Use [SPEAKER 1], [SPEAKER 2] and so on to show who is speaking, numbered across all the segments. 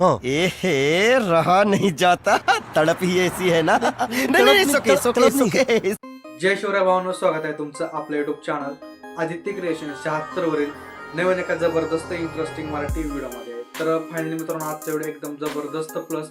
[SPEAKER 1] ए रहा नहीं जाता, तड़प ही ऐसी है ना. नहीं नहीं सुके सुके सुके.
[SPEAKER 2] जय शिवराय भावांनो, स्वागत आहे तुमचं आपल्या युट्यूब चॅनल आदित्य क्रिएशन 76 वरील नवीन एका जबरदस्त इंटरेस्टिंग मराठी व्हिडिओमध्ये. तर फायनली मित्रांनो, आजचा व्हिडिओ एकदम जबरदस्त प्लस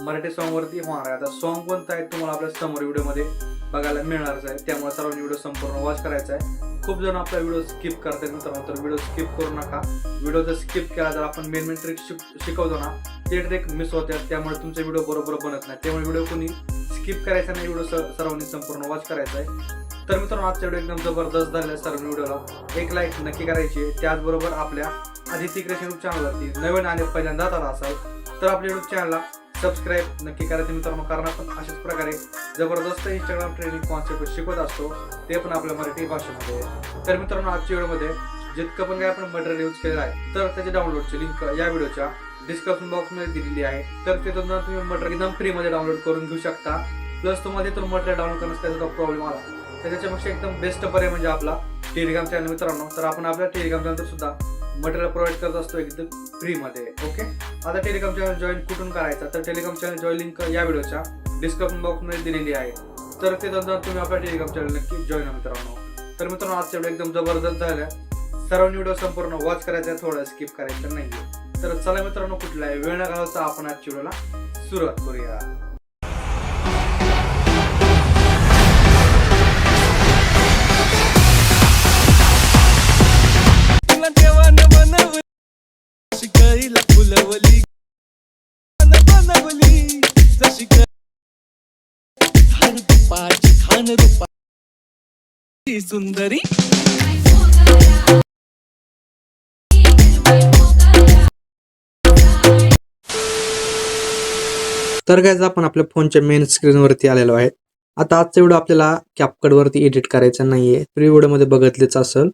[SPEAKER 2] मराठी सॉन्ग वरती होणार आहे. आता सॉन्ग कोणतं आहे तुम्हाला आपल्या समोर व्हिडिओमध्ये बघायला मिळणारच आहे, त्यामुळे सर्वांनी व्हिडिओ संपूर्ण वॉच करायचा आहे. खूप जण आपला व्हिडिओ स्किप करतात मित्रांनो, तर व्हिडिओ स्किप करू नका. व्हिडिओ जर स्किप केला तर आपण मेन ट्रिक शिकवतो ना, ते ट्रिक मिस होतात, त्यामुळे तुमचा व्हिडिओ बरोबर बनत नाही. त्यामुळे व्हिडिओ कोणी स्किप करायचा नाही, व्हिडिओ सर्वांनी संपूर्ण वॉच करायचा आहे. तर मित्रांनो, आजचा व्हिडिओ एकदम जबरदस्त झालेला. सर्व व्हिडिओला एक लाईक नक्की करायची आहे. त्याचबरोबर आपल्या आदित्य क्रिएशन युट्यूब चॅनलवरती नवीन आणि पहिल्यांदा आला असाल तर आपल्या युट्यूब चॅनलला सबस्क्राईब नक्की करायचं मित्रांनो, कारण आपण अशाच प्रकारे जबरदस्त इंस्टाग्राम ट्रेनिंग कॉन्सेप्ट शिकवत असतो, ते पण आपल्या मराठी भाषेमध्ये. तर मित्रांनो, आजच्या व्हिडिओमध्ये जितकं पण काही आपण मटेरियल यूज केलेलं आहे, तर त्याच्या डाउनलोडची लिंक या व्हिडिओच्या डिस्क्रिप्शन बॉक्समध्ये दिलेली आहे. तर तिथून तुम्ही मटेरियल एकदम फ्रीमध्ये डाउनलोड करून घेऊ शकता. प्लस तुम्हाला तिथून मटेरियल डाउनलोड करण्यास त्याचा प्रॉब्लेम आला तर त्याच्यापेक्षा एकदम बेस्ट पर्याय म्हणजे आपला टेलिग्राम चॅनल मित्रांनो. तर आपण आपल्या टेलिग्राम चॅनल सुद्धा मटेरियल प्रोव्हाइड करत असतो एकदम फ्रीमध्ये. ओके, आता टेलिग्राम चॅनल जॉईन कुठून करायचा, तर टेलिग्राम चॅनल जॉईन लिंक या व्हिडिओच्या डिस्क्रिप्शन बॉक्समध्ये दिलेली आहे. तर तिथून तुम्ही आपल्या टेलिग्राम चॅनल नक्की जॉईन मित्रांनो. तर मित्रांनो, आजचा व्हिडिओ एकदम जबरदस्त झाला. सर्वांनी व्हिडिओ संपूर्ण वॉच करायचा आहे, थोडं स्किप करायचं नाही. तर चला मित्रांनो, कुठलाही वेळ न घालवता आपण आजच्या व्हिडिओला सुरुवात करूया.
[SPEAKER 3] फुलवली बनवली जशी खान रूपाची खान रूपाची सुंदरी.
[SPEAKER 2] तर गाइस, आपण आपल्या फोनच्या मेन स्क्रीन वरती आलेलो आहे. आता आजचा व्हिडिओ आपल्याला कॅपकट वरती एडिट करायचा नाहीये, प्री व्हिडिओ मध्ये बघितलेच असेल.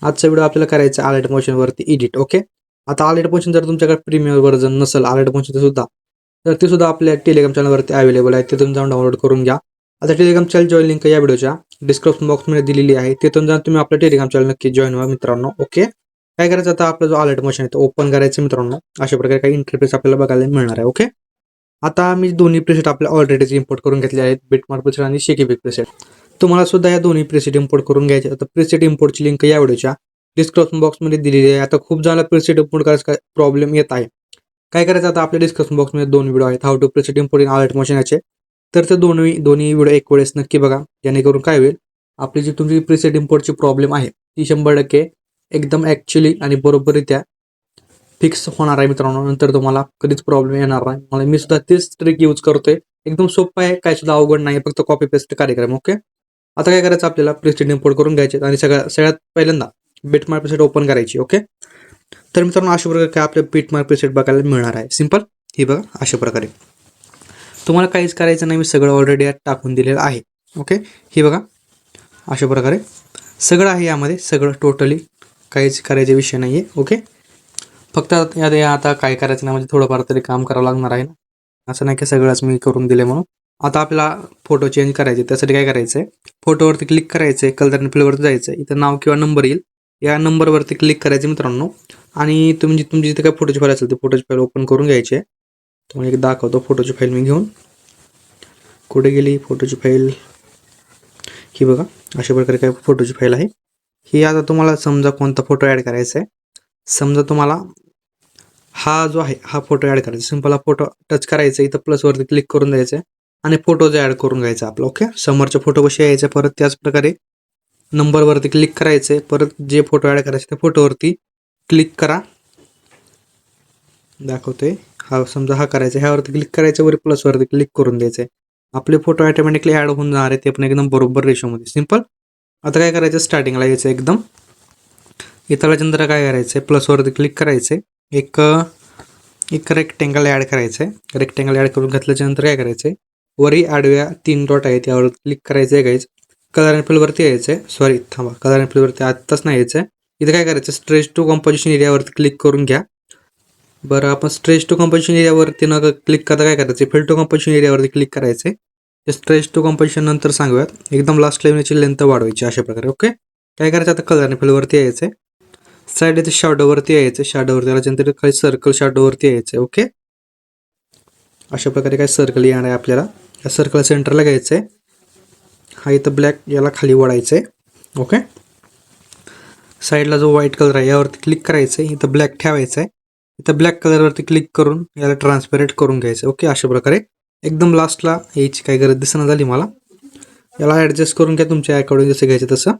[SPEAKER 2] आजचा व्हिडिओ आपल्याला करायचा आलेट मोशन वरती एडिट. ओके, आता आलेट मोशन जर तुमच्याकडे प्रीमियर व्हर्जन नसेल आलेट मोशन सुद्धा, तर ते सुद्धा आपल्या टेलिग्राम चॅनलवरती अवेलेबल आहे, तिथून जाऊन डाउनलोड करून घ्या. आता टेलिग्राम चॅनल जॉईन लिंक या व्हिडिओच्या डिस्क्रिप्शन बॉक्समध्ये दिलेली आहे, तिथून जाऊन तुम्ही आपल्या टेलिग्राम चॅनल नक्की जॉईन व्हा मित्रांनो. ओके, काय करायचं, आता आपला जो आलेट मोशन आहे तो ओपन करायचं मित्रांनो. अशा प्रकारे काही इंटरफेस आपल्याला बघायला मिळणार आहे. ओके, आता मी दोन्ही प्रीसेट आपल्या ऑलरेडी इम्पोर्ट करून घेतले आहेत, बिटमार्क प्रीसेट आणि शेकी प्रीसेट. तुम्हाला सुद्धा या दोन्ही प्रीसेट इम्पोर्ट करून घ्यायचे. आता प्रीसेट इम्पोर्टची लिंक या व्हिडिओच्या डिस्क्रिप्शन बॉक्समध्ये दिलेली आहे. आता खूप जणांना प्रीसेट इम्पोर्ट करायचा प्रॉब्लेम येत आहे. काय करायचं, आता आपल्या डिस्क्रिप्शन बॉक्समध्ये दोन व्हिडिओ आहेत, how to preset import in Alight Motion याचे. तर ते दोन्ही व्हिडिओ एक वेळेस नक्की बघा, जेणेकरून काय होईल, आपली जी तुमची प्रीसेट इम्पोर्टची प्रॉब्लेम आहे ती 100% एकदम ॲक्च्युअली आणि बरोबररित्या फिक्स होणार आहे मित्रांनो. नंतर तुम्हाला कधीच प्रॉब्लेम येणार नाही. मला मी सुद्धा तेच ट्रिक यूज करतोय, एकदम सोपं आहे, काय सुद्धा अवघड नाही, फक्त कॉपी पेस्ट कार्यक्रम. ओके, आता काय करायचं, आपल्याला प्रीसेट इम्पोर्ट करून घ्यायचे आणि सगळ्यात पहिल्यांदा बिटमार्क प्रीसेट ओपन करायची. ओके, तर मित्रांनो, अशा प्रकारे काय आपल्या बिटमार्क प्रीसेट बघायला मिळणार आहे. सिंपल, ही बघा अशा प्रकारे. तुम्हाला काहीच करायचं नाही, मी सगळं ऑलरेडी यात टाकून दिलेलं आहे. ओके, ही बघा अशा प्रकारे सगळं आहे यामध्ये, सगळं टोटली काहीच करायचा विषय नाही आहे. ओके, फक्त आता काय करायचं नाही, म्हणजे थोडंफार तरी काम करावं लागणार आहे ना, असं नाही की सगळंच मी करून दिले म्हणून. आता आपल्याला फोटो चेंज करायचे, त्यासाठी काय करायचं आहे, फोटोवरती क्लिक करायचं आहे, कलर आणि फिलवरती जायचं आहे, इथं नाव किंवा नंबर येईल, या नंबरवरती क्लिक करायचं मित्रांनो. आणि तुमची जिथे काय फोटोची फाईल असेल ती फोटोची फाईल ओपन करून घ्यायची आहे. तुम्हाला एक दाखवतो फोटोची फाईल मी घेऊन. कुठे गेली फोटोची फाईल, ही बघा अशा प्रकारे काय फोटोची फाईल आहे ही. आता तुम्हाला समजा कोणता फोटो ॲड करायचा आहे, समजा तुम्हाला हा जो आहे हा फोटो ॲड करायचा. सिंपल हा फोटो टच करायचा, इथं प्लसवरती क्लिक करून द्यायचं आहे आणि फोटो जो ॲड करून घ्यायचा आपला. ओके, समोरच्या फोटो कशी यायचं, परत त्याच प्रकारे नंबरवरती क्लिक करायचं आहे, परत जे फोटो ॲड करायचे त्या फोटोवरती क्लिक करा. दाखवतोय हा, समजा हा करायचा, ह्यावरती क्लिक करायचं, वर प्लसवरती क्लिक करून द्यायचं आहे. आपले फोटो ऑटोमॅटिकली ॲड होऊन जाणार आहे, ते पण एकदम बरोबर रेशोमध्ये. सिंपल, आता काय करायचं, स्टार्टिंगला यायचं एकदम इथला चंद्र काय करायचं आहे, प्लसवरती क्लिक करायचं आहे, एक रेक्टेंगल ॲड करायचं आहे. रेक्टेंगल ॲड करून घेतल्याच्यानंतर काय करायचं आहे, वरी आडव्या 3 डॉट आहे त्यावर क्लिक करायचं आहे गाईज. कलर अँड फिलवरती यायचं आहे, सॉरी थांबा, कलर अँड फिलवरती आत्ताच नाही यायचं आहे. इथं काय करायचं, स्ट्रेच टू कंपोजिशन एरियावरती क्लिक करून घ्या. बरं, आपण स्ट्रेच टू कंपोजिशन एरियावरती न क्लिक करता काय करायचं, फिल टू कंपोजिशन एरियावरती क्लिक करायचं आहे. ते स्ट्रेच टू कंपोजिशन नंतर सांगूयात, एकदम लास्ट लाईनची लेंथ वाढवायची अशा प्रकारे. ओके, काय करायचं, आता कलर अँड फिलवरती यायचं आहे, साईड इथे शॅडोवरती यायचं, शॅडोवरती आल्याच्यानंतर खाली सर्कल शॅडोवरती यायचं. ओके, अशा प्रकारे काय सर्कल येणार आहे आपल्याला. या सर्कल सेंटरला घ्यायचं आहे. हा इथं ब्लॅक याला खाली ओढायचं आहे. ओके. साईडला जो व्हाईट कलर आहे यावरती क्लिक करायचं आहे. इथं ब्लॅक ठेवायचं आहे. इथं ब्लॅक कलरवरती क्लिक करून याला ट्रान्सपरेट करून घ्यायचं. ओके. अशा प्रकारे एकदम लास्टला यायची काही गरज दिसना झाली मला. याला ॲडजस्ट करून घ्या तुमच्या अकॉर्डिंग जसं घ्यायचं तसं.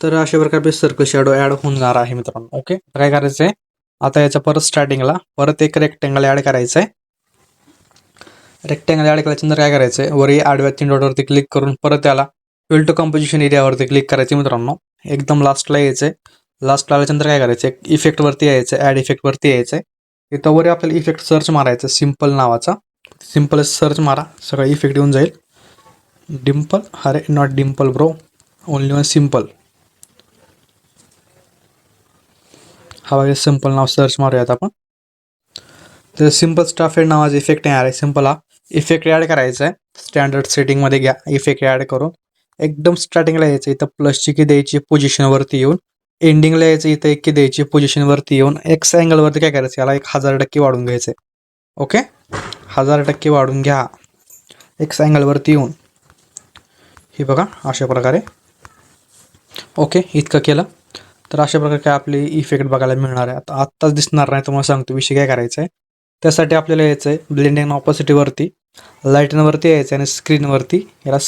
[SPEAKER 2] तर अशा प्रकारे सर्कल शॅडो ॲड होऊन जाणार आहे मित्रांनो. ओके. काय करायचं आहे आता याच्या परत स्टार्टिंगला परत एक रेक्टँगल ॲड करायचं आहे. रेक्टँगल ॲड केल्यानंतर काय करायचं आहे वरी आडव्या 3 डॉटवरती क्लिक करून परत त्याला फिल टू कंपोजिशन एरियावरती क्लिक करायचं मित्रांनो. एकदम लास्टला यायचं आहे. लास्टला आल्यानंतर काय करायचं एक इफेक्टवरती यायचं आहे. ॲड इफेक्टवरती यायचं आहे. इथं वरी आपल्याला इफेक्ट सर्च मारायचं सिम्पल नावाचा. सिम्पल सर्च मारा सगळं इफेक्ट येऊन जाईल. डिम्पल अरे not Dimple bro only one simple. हा वगैरे सिम्पल नाव सर्च मारूयात आपण. तर सिम्पल स्टाफ एड नावाचा इफेक्ट येणार आहे. सिम्पल हा इफेक्ट ॲड करायचा आहे. स्टँडर्ड सेटिंगमध्ये घ्या इफेक्ट ॲड करून एकदम स्टार्टिंगला यायचं. इथं प्लसची की द्यायची पोझिशनवरती येऊन एंडिंगला यायचं. इथं एक की द्यायची पोझिशनवरती येऊन एक्स अँगलवरती काय करायचं याला 1000% वाढून घ्यायचं आहे. ओके. 1000% वाढून घ्या एक्स अँगलवरती येऊन. हे बघा अशा प्रकारे. ओके. इतकं केलं तर अशा प्रकारे काय आपली इफेक्ट बघायला मिळणार आहे. आता आत्ताच दिसणार नाही तुम्हाला सांगतो विषय काय करायचा आहे. त्यासाठी आपल्याला यायचं आहे ब्लेंडिंग ऑपोसिटीवरती लाईटनवरती यायचं आहे आणि स्क्रीनवरती याला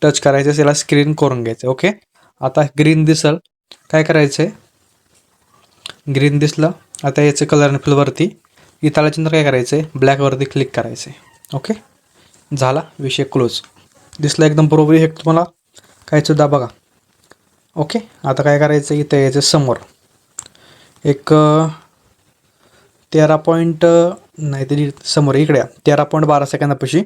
[SPEAKER 2] टच करायचं आहे. याला स्क्रीन करून घ्यायचं. ओके. आता ग्रीन दिसल काय करायचं आहे ग्रीन दिसलं आता याचं कलर आणि फिलवरती इथं आल्यानंतर काय करायचं आहे ब्लॅकवरती क्लिक करायचं आहे. ओके. झाला विषय क्लोज. दिसला एकदम बरोबर हे तुम्हाला काय सुद्धा बघा. ओके. आता काय करायचं इथं यायचं समोर एक 13 पॉईंट नाही तरी समोर इकडे 13.12 सेकंदापाशी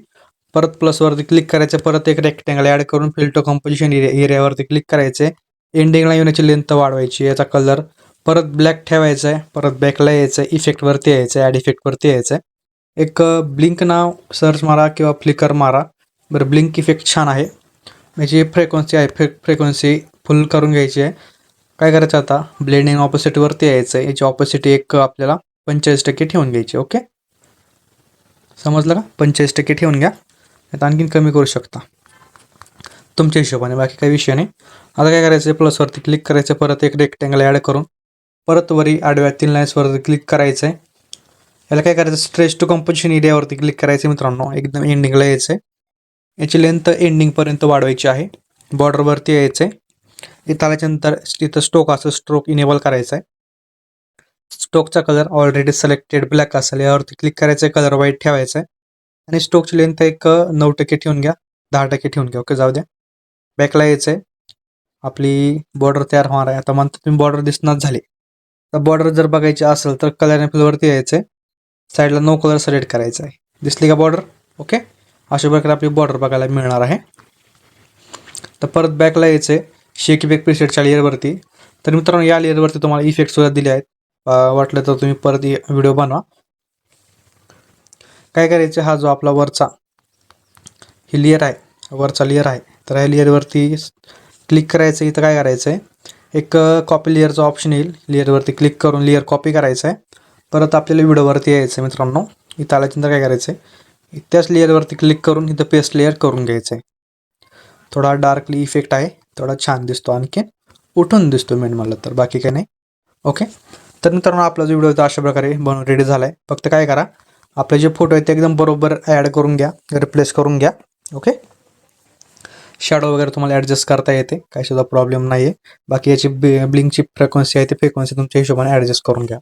[SPEAKER 2] परत प्लसवरती क्लिक करायचं. परत एक रेक्टँगल ॲड करून फिल टू कंपोजिशन एरियावरती क्लिक करायचे. एंडिंगला येण्याची लेंथ वाढवायची. याचा कलर परत ब्लॅक ठेवायचा आहे. परत बॅकला यायचं आहे. इफेक्टवरती यायचं आहे. ॲड इफेक्टवरती यायचं आहे. एक ब्लिंक नाव सर्च मारा किंवा फ्लिकर मारा. बरं ब्लिंक इफेक्ट छान आहे. याची फ्रेक्वन्सी आहे फ्रेक्वन्सी फुल करून घ्यायची आहे. काय करायचं आता ब्लेंडिंग ऑपोसिटवरती यायचं आहे. याची ऑपोसिटी एक आपल्याला 45% ठेवून घ्यायची. ओके. समजलं का 45% ठेवून घ्या. आता आणखीन कमी करू शकता तुमच्या हिशोबाने बाकी काही विषय नाही. आता काय करायचं प्लसवरती क्लिक करायचं. परत एक रेक्टँगल ॲड करून परत वरी आडव्या 3 लाईन्सवरती क्लिक करायचं आहे. याला काय करायचं स्ट्रेच टू कंपोजिशन एरियावरती क्लिक करायचं मित्रांनो. एकदम एंडिंगला यायचं आहे. याची लेंथ एंडिंगपर्यंत वाढवायची आहे. बॉर्डरवरती यायचं आहे. इथं आल्याच्यानंतर इथं स्ट्रोक असं स्ट्रोक इनेबल करायचा आहे. स्ट्रोकचा कलर ऑलरेडी सिलेक्टेड ब्लॅक असेल यावरती क्लिक करायचं आहे. कलर व्हाईट ठेवायचा आहे आणि स्ट्रोकची लेंथ एक 9% ठेवून घ्या 10% ठेवून घ्या. ओके. जाऊ द्या. बॅकला यायचं आहे. आपली बॉर्डर तयार होणार आहे. आता म्हणतो तुम्ही बॉर्डर दिसणार झाली. तर बॉर्डर जर बघायची असेल तर कलर आणि फिलवरती यायचं आहे. साईडला नो कलर सिलेक्ट करायचा आहे. दिसली का बॉर्डर. ओके. अशा प्रकारे आपली बॉर्डर बघायला मिळणार आहे. तर परत बॅकला यायचं आहे. शेक इफेक्ट प्रीसेटच्या लेअरवरती. तर मित्रांनो या लेअरवरती तुम्हाला इफेक्ट सुद्धा दिले आहेत. वाटलं तर तुम्ही परत व्हिडिओ बनवा. काय करायचं हा जो आपला वरचा ही लेअर आहे वरचा लेअर आहे तर ह्या लेअरवरती क्लिक करायचं. इथं काय करायचं आहे एक कॉपी लेअरचा ऑप्शन येईल. लेअरवरती क्लिक करून लेअर कॉपी करायचं आहे. परत आपल्याला व्हिडिओवरती यायचं आहे मित्रांनो. इथं आल्यानंतर काय करायचं आहे त्याच लेअरवरती क्लिक करून इथं पेस्ट लेअर करून घ्यायचं आहे. थोडा डार्कली इफेक्ट आहे. थोडा छान दिसतो आणखी उठून दिसतो मेन मला तर बाकी काही नाही. ओके. तर मित्रांनो आपला जो व्हिडिओ अशा प्रकारे बनवून रेडी झाला आहे. फक्त काय करा आपले जे फोटो आहेत ते एकदम बरोबर ॲड करून घ्या रिप्लेस करून घ्या. ओके. शॅडो वगैरे तुम्हाला ॲडजस्ट करता येते काही सुद्धा प्रॉब्लेम नाही आहे. बाकी याची ब्लिंकची फ्रिक्वेन्सी आहे ती फ्रिक्वेन्सी तुमच्या हिशोबाने ॲडजस्ट करून घ्या.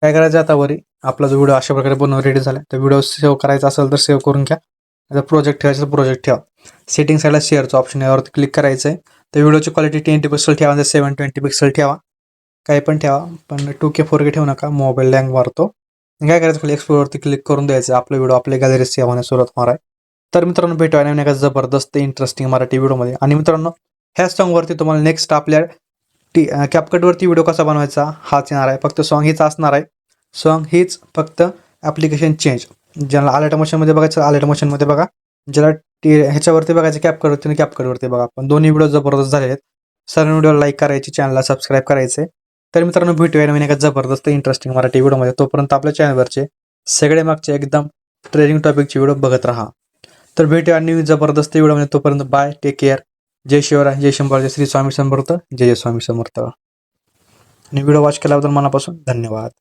[SPEAKER 2] काय करायचं आता वरी आपला जो व्हिडिओ अशा प्रकारे बनवून रेडी झाला तर व्हिडिओ सेव्ह करायचा असेल तर सेव्ह करून घ्या. आता प्रोजेक्ट ठेवायचं तर प्रोजेक्ट ठेवा. सेटिंग साईडला शेअरचं ऑप्शन यावरती क्लिक करायचं आहे. तर व्हिडिओची क्वालिटी 10 पिक्सल ठेवा 720 पिक्सल ठेवा. काही पण ठेवा पण 2K 4K ठेवू नका मोबाईल लँग मारतो. काय करायचं खाली एक्सप्लोरवरती क्लिक करून द्यायचं. आपला व्हिडिओ आपल्या गॅलरीत सेव्ह होण्यास सुरुवात होणार आहे. तर मित्रांनो भेटूया नवीन एका जबरदस्त इंटरेस्टिंग मराठी व्हिडिओमध्ये. आणि मित्रांनो ह्या सॉन्गवरती तुम्हाला नेक्स्ट आपल्या कॅपकटवरती व्हिडिओ कसा बनवायचा हाच येणार आहे. फक्त सॉन्ग हीच असणार आहे. सॉन्ग हीच फक्त ॲप्लिकेशन चेंज. ज्याला अलर्ट मोशनमध्ये बघायचं अलर्ट मोशनमध्ये बघा. ज्याला ह्याच्यावरती बघायचं कॅपकटवरती कॅपकटवरती बघा. पण दोन्ही व्हिडिओ जबरदस्त झालेले आहेत. सर्व व्हिडिओ लाईक करायची चॅनलला सबस्क्राईब करायचे. तर मित्रांनो भेटूया नवीन एका जबरदस्त इंटरेस्टिंग मराठी व्हिडिओमध्ये. तोपर्यंत आपल्या चॅनलवरचे सगळे मागचे एकदम ट्रेनिंग टॉपिकची व्हिडिओ बघत राहा. तर भेटूया न्यू जबरदस्त व्हिडिओमध्ये. तोपर्यंत बाय, टेक केअर. जय शिवराय, जय शंभर, जय श्री स्वामी समर्थ, जय जय स्वामी समर्थ. आणि व्हिडिओ वॉच केल्याबद्दल मनापासून धन्यवाद.